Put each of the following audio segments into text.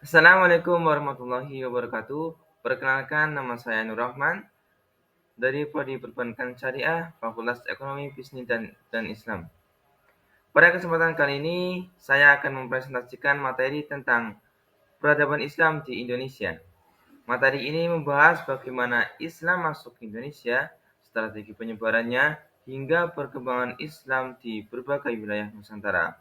Assalamualaikum warahmatullahi wabarakatuh. Perkenalkan, nama saya Nur Rahman dari Prodi Perbankan Syariah, Fakultas Ekonomi, Bisnis dan Islam. Pada kesempatan kali ini, saya akan mempresentasikan materi tentang peradaban Islam di Indonesia. Materi ini membahas bagaimana Islam masuk ke Indonesia, strategi penyebarannya, hingga perkembangan Islam di berbagai wilayah Nusantara.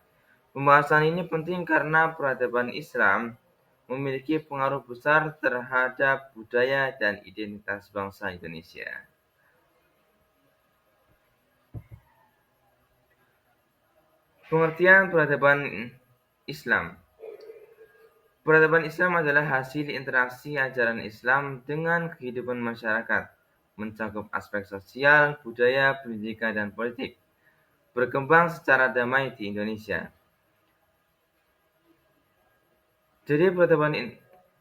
Pembahasan ini penting karena peradaban Islam memiliki pengaruh besar terhadap budaya dan identitas bangsa Indonesia. Pengertian peradaban Islam. Peradaban Islam adalah hasil interaksi ajaran Islam dengan kehidupan masyarakat, mencakup aspek sosial, budaya, pendidikan, dan politik, berkembang secara damai di Indonesia. Jadi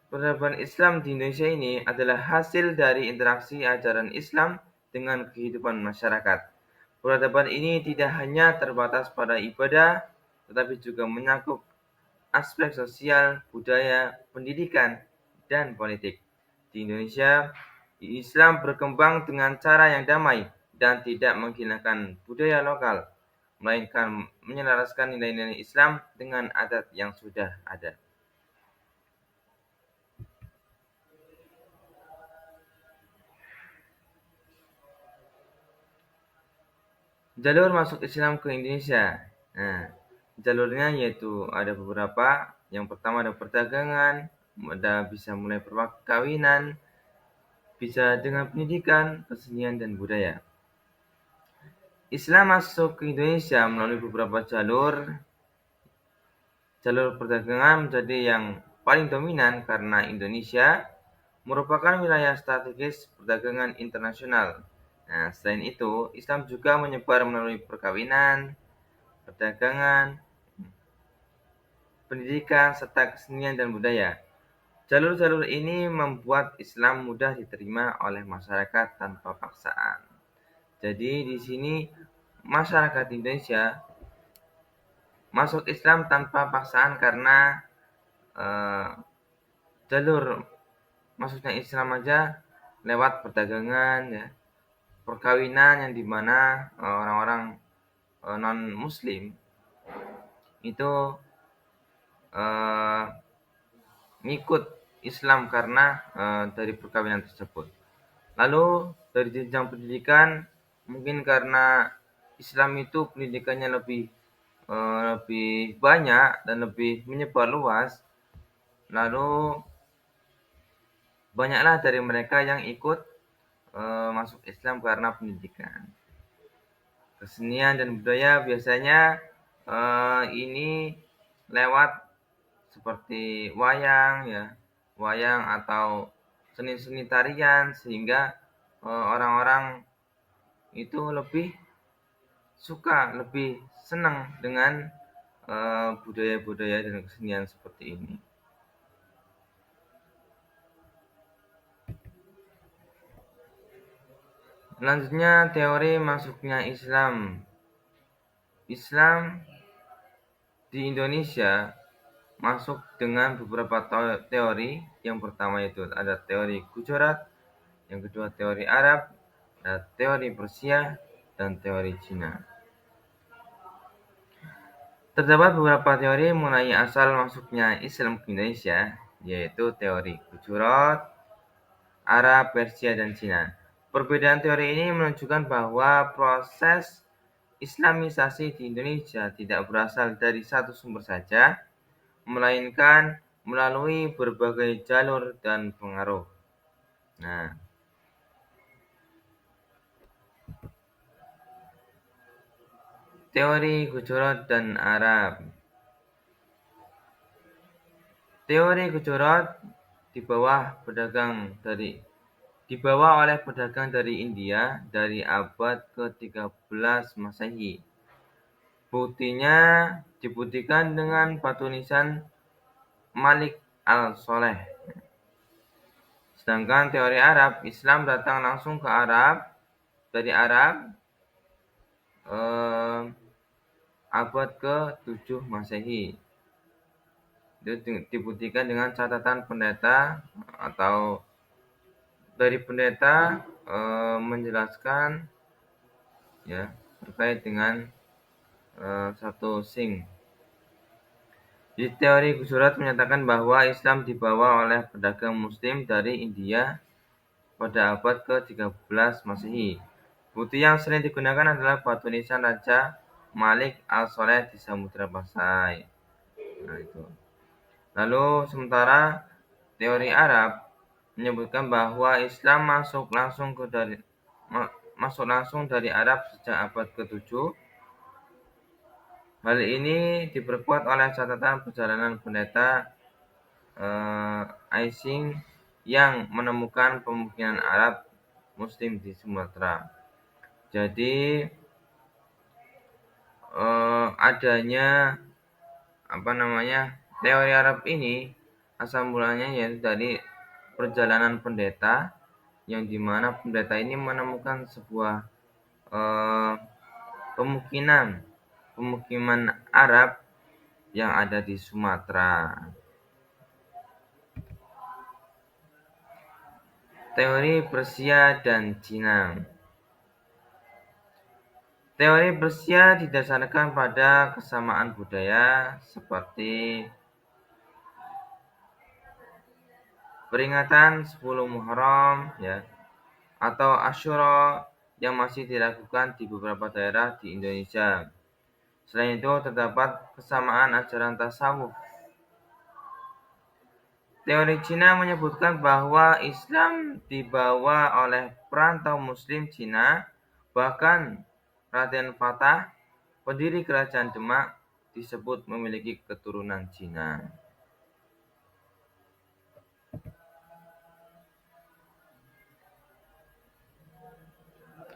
peradaban Islam di Indonesia ini adalah hasil dari interaksi ajaran Islam dengan kehidupan masyarakat. Peradaban ini tidak hanya terbatas pada ibadah, tetapi juga mencakup aspek sosial, budaya, pendidikan, dan politik. Di Indonesia, Islam berkembang dengan cara yang damai dan tidak menghilangkan budaya lokal, melainkan menyelaraskan nilai-nilai Islam dengan adat yang sudah ada. Jalur masuk Islam ke Indonesia. Nah, jalurnya yaitu ada beberapa. Yang pertama ada perdagangan, bisa mulai perkawinan, bisa dengan pendidikan, kesenian, dan budaya. Islam masuk ke Indonesia melalui beberapa jalur. Jalur perdagangan menjadi yang paling dominan karena Indonesia merupakan wilayah strategis perdagangan internasional. Nah, selain itu, Islam juga menyebar melalui perkawinan, perdagangan, pendidikan, serta kesenian dan budaya. Jalur-jalur ini membuat Islam mudah diterima oleh masyarakat tanpa paksaan. Jadi di sini masyarakat Indonesia masuk Islam tanpa paksaan karena eh, jalur masuknya Islam aja lewat perdagangan, ya, perkawinan yang dimana orang-orang non Muslim itu eh, ngikut Islam karena dari perkawinan tersebut. Lalu dari jenjang pendidikan, mungkin karena Islam itu pendidikannya lebih banyak dan lebih menyebar luas. Lalu banyaklah dari mereka yang ikut masuk Islam karena pendidikan. Kesenian dan budaya biasanya ini lewat seperti wayang, ya, wayang atau seni-seni tarian, sehingga orang-orang itu lebih suka, lebih senang dengan budaya-budaya dan kesenian seperti ini. Selanjutnya, teori masuknya Islam. Islam di Indonesia masuk dengan beberapa teori. Yang pertama itu ada teori Gujarat, yang kedua teori Arab, ada teori Persia, dan teori Cina. Terdapat beberapa teori mengenai asal masuknya Islam ke Indonesia, yaitu teori Gujarat, Arab, Persia, dan Cina. Perbedaan teori ini menunjukkan bahwa proses Islamisasi di Indonesia tidak berasal dari satu sumber saja, melainkan melalui berbagai jalur dan pengaruh. Nah, teori Gujarat dan Arab. Teori Gujarat dibawa oleh pedagang dari India dari abad ke-13 Masehi. Buktinya dibuktikan dengan batu nisan Malik al-Soleh. Sedangkan teori Arab, Islam datang langsung ke dari Arab abad ke-7 Masehi. Itu dibuktikan dengan catatan pendeta atau dari pendeta menjelaskan ya terkait dengan satu sing. Di teori Gujarat menyatakan bahwa Islam dibawa oleh pedagang Muslim dari India pada abad ke-13 Masehi. Bukti yang sering digunakan adalah batu nisan Raja Malik al-Soleh di Samudra Pasai. Nah, itu. Lalu sementara teori Arab menyebutkan bahwa Islam masuk langsung dari Arab sejak abad ke-7. Hal ini diperkuat oleh catatan perjalanan pendeta Ising yang menemukan pemukiman Arab Muslim di Sumatera. Jadi adanya teori Arab ini asal mulanya yaitu dari perjalanan pendeta yang dimana pendeta ini menemukan sebuah pemukiman Arab yang ada di Sumatera. Teori Persia dan Cina. Teori Persia didasarkan pada kesamaan budaya seperti peringatan 10 Muharram ya atau Asyura yang masih dilakukan di beberapa daerah di Indonesia. Selain itu terdapat kesamaan ajaran tasawuf. Teori Cina menyebutkan bahwa Islam dibawa oleh perantau Muslim Cina, bahkan Raden Fatah, pendiri kerajaan Demak, disebut memiliki keturunan Cina.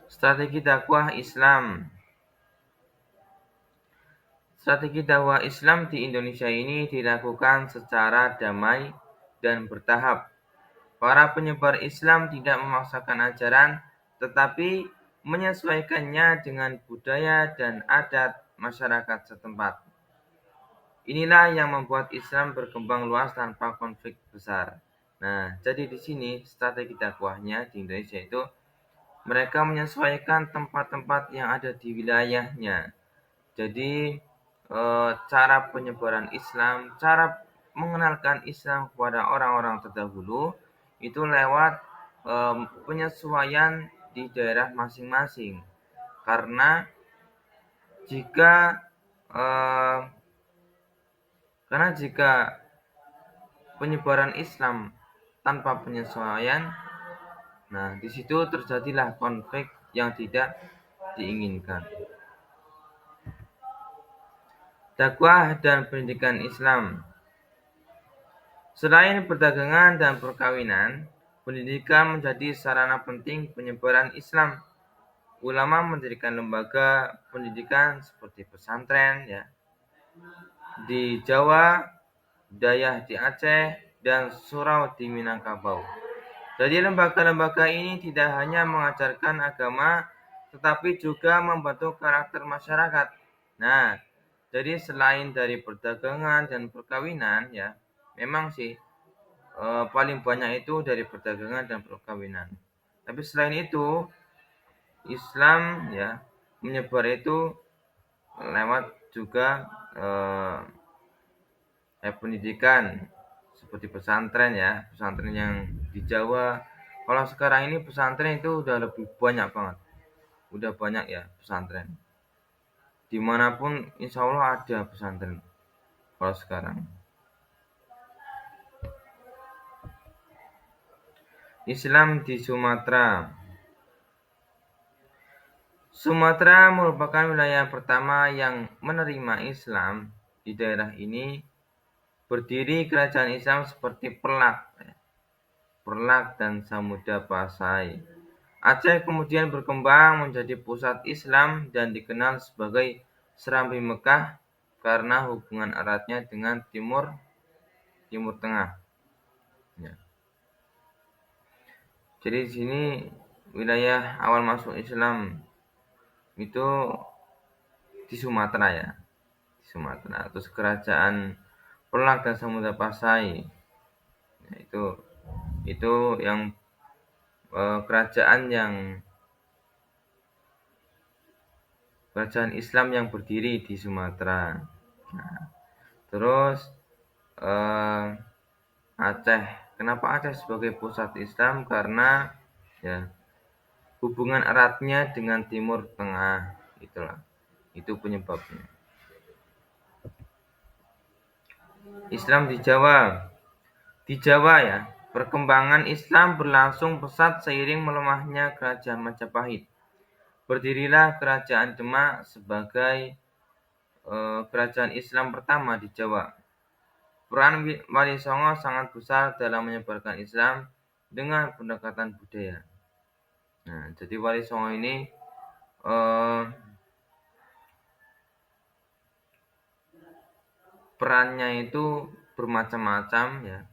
Strategi dakwah Islam. Strategi dakwah Islam di Indonesia ini dilakukan secara damai dan bertahap. Para penyebar Islam tidak memaksakan ajaran, tetapi menyesuaikannya dengan budaya dan adat masyarakat setempat. Inilah yang membuat Islam berkembang luas tanpa konflik besar. Nah, jadi di sini strategi dakwahnya di Indonesia itu mereka menyesuaikan tempat-tempat yang ada di wilayahnya. Jadi cara penyebaran Islam, cara mengenalkan Islam kepada orang-orang terdahulu itu lewat penyesuaian di daerah masing-masing. Karena jika penyebaran Islam tanpa penyesuaian, nah di situ terjadilah konflik yang tidak diinginkan. Dakwah dan pendidikan Islam. Selain perdagangan dan perkawinan, pendidikan menjadi sarana penting penyebaran Islam. Ulama mendirikan lembaga pendidikan seperti pesantren ya di Jawa, Dayah di Aceh, dan surau di Minangkabau. Jadi lembaga-lembaga ini tidak hanya mengajarkan agama, tetapi juga membentuk karakter masyarakat. Nah, jadi selain dari perdagangan dan perkawinan ya, memang sih paling banyak itu dari perdagangan dan perkawinan. Tapi selain itu, Islam ya menyebar itu lewat juga pendidikan seperti pesantren ya, pesantren yang di Jawa. Kalau sekarang ini pesantren itu udah lebih banyak banget, udah banyak ya pesantren. Dimanapun insya Allah ada pesantren kalau sekarang. Islam di Sumatera. Sumatera merupakan wilayah pertama yang menerima Islam. Di daerah ini berdiri kerajaan Islam seperti Perlak dan Samudra Pasai. Aceh kemudian berkembang menjadi pusat Islam dan dikenal sebagai Serambi Mekah karena hubungan eratnya dengan Timur Tengah. Ya. Jadi di sini wilayah awal masuk Islam itu di Sumatera ya, di Sumatera. Terus kerajaan Pelak dan Samudra Pasai. Nah, itu yang kerajaan Islam yang berdiri di Sumatera. Nah, terus eh, Aceh. Kenapa Aceh sebagai pusat Islam? Karena ya hubungan eratnya dengan Timur Tengah, itulah. Itu penyebabnya. Islam di Jawa. Di Jawa ya, perkembangan Islam berlangsung pesat seiring melemahnya kerajaan Majapahit. Berdirilah kerajaan Demak sebagai kerajaan Islam pertama di Jawa. Peran Wali Songo sangat besar dalam menyebarkan Islam dengan pendekatan budaya. Nah, jadi Wali Songo ini eh, perannya itu bermacam-macam ya.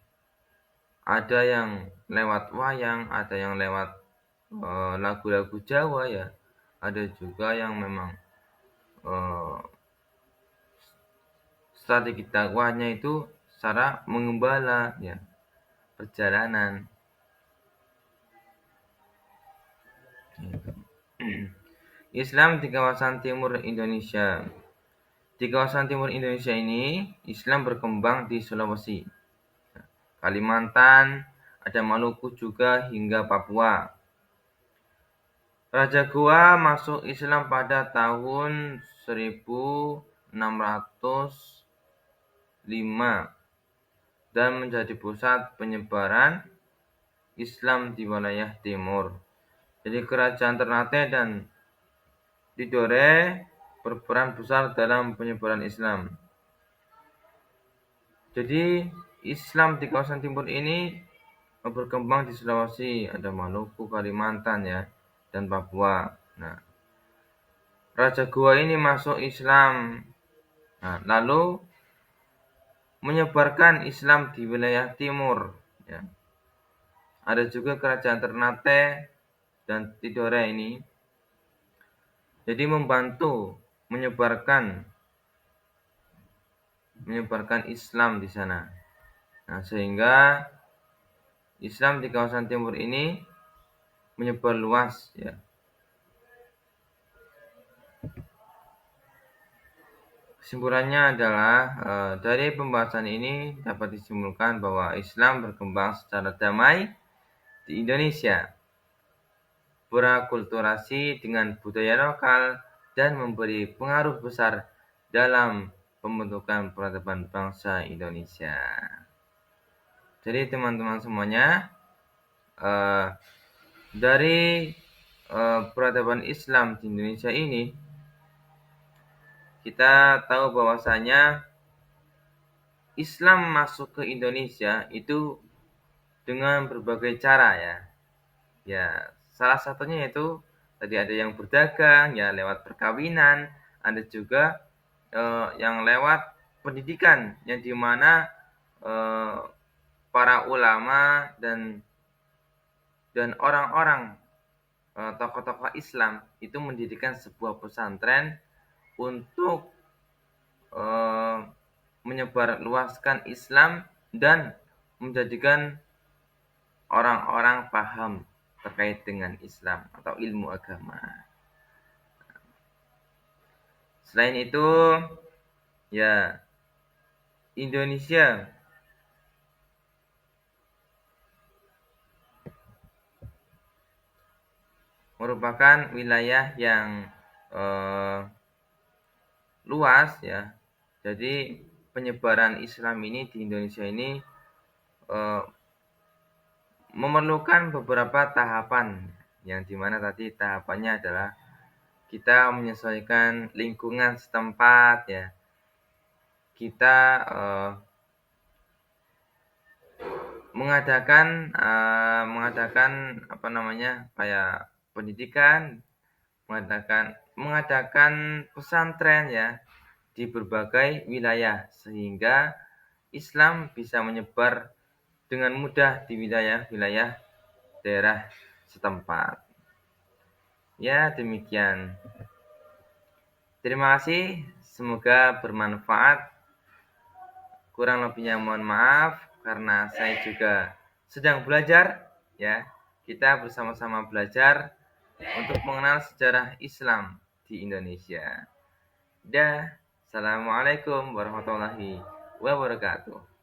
Ada yang lewat wayang, ada yang lewat lagu-lagu Jawa ya. Ada juga yang memang eh, strategi dakwahnya itu secara mengembala ya, perjalanan. Islam di kawasan timur Indonesia. Di kawasan timur Indonesia ini, Islam berkembang di Sulawesi, Kalimantan, ada Maluku juga hingga Papua. Raja Goa masuk Islam pada tahun 1605 dan menjadi pusat penyebaran Islam di wilayah timur. Jadi kerajaan Ternate dan Tidore berperan besar dalam penyebaran Islam. Jadi Islam di kawasan timur ini berkembang di Sulawesi, ada Maluku, Kalimantan ya, dan Papua. Nah, Raja Goa ini masuk Islam, nah, lalu menyebarkan Islam di wilayah timur. Ya. Ada juga kerajaan Ternate dan Tidore ini, jadi membantu menyebarkan Islam di sana. Nah, sehingga Islam di kawasan timur ini menyebar luas ya. Kesimpulannya adalah dari pembahasan ini dapat disimpulkan bahwa Islam berkembang secara damai di Indonesia, berakulturasi dengan budaya lokal dan memberi pengaruh besar dalam pembentukan peradaban bangsa Indonesia. Jadi teman-teman semuanya, dari peradaban Islam di Indonesia ini, kita tahu bahwasanya Islam masuk ke Indonesia itu dengan berbagai cara ya. Ya, salah satunya itu tadi ada yang berdagang ya lewat perkawinan, ada juga yang lewat pendidikan yang dimana para ulama dan orang-orang tokoh-tokoh Islam itu mendirikan sebuah pesantren untuk menyebarluaskan Islam dan menjadikan orang-orang paham terkait dengan Islam atau ilmu agama. Selain itu, ya Indonesia merupakan wilayah yang luas ya. Jadi penyebaran Islam ini di Indonesia ini memerlukan beberapa tahapan yang dimana tadi tahapannya adalah kita menyesuaikan lingkungan setempat ya. Kita mengadakan apa namanya kayak pendidikan, mengadakan pesantren ya di berbagai wilayah sehingga Islam bisa menyebar dengan mudah di wilayah-wilayah daerah setempat. Ya, demikian. Terima kasih, semoga bermanfaat. Kurang lebihnya mohon maaf karena saya juga sedang belajar ya. Kita bersama-sama belajar untuk mengenal sejarah Islam di Indonesia. Dah, Assalamualaikum warahmatullahi wabarakatuh.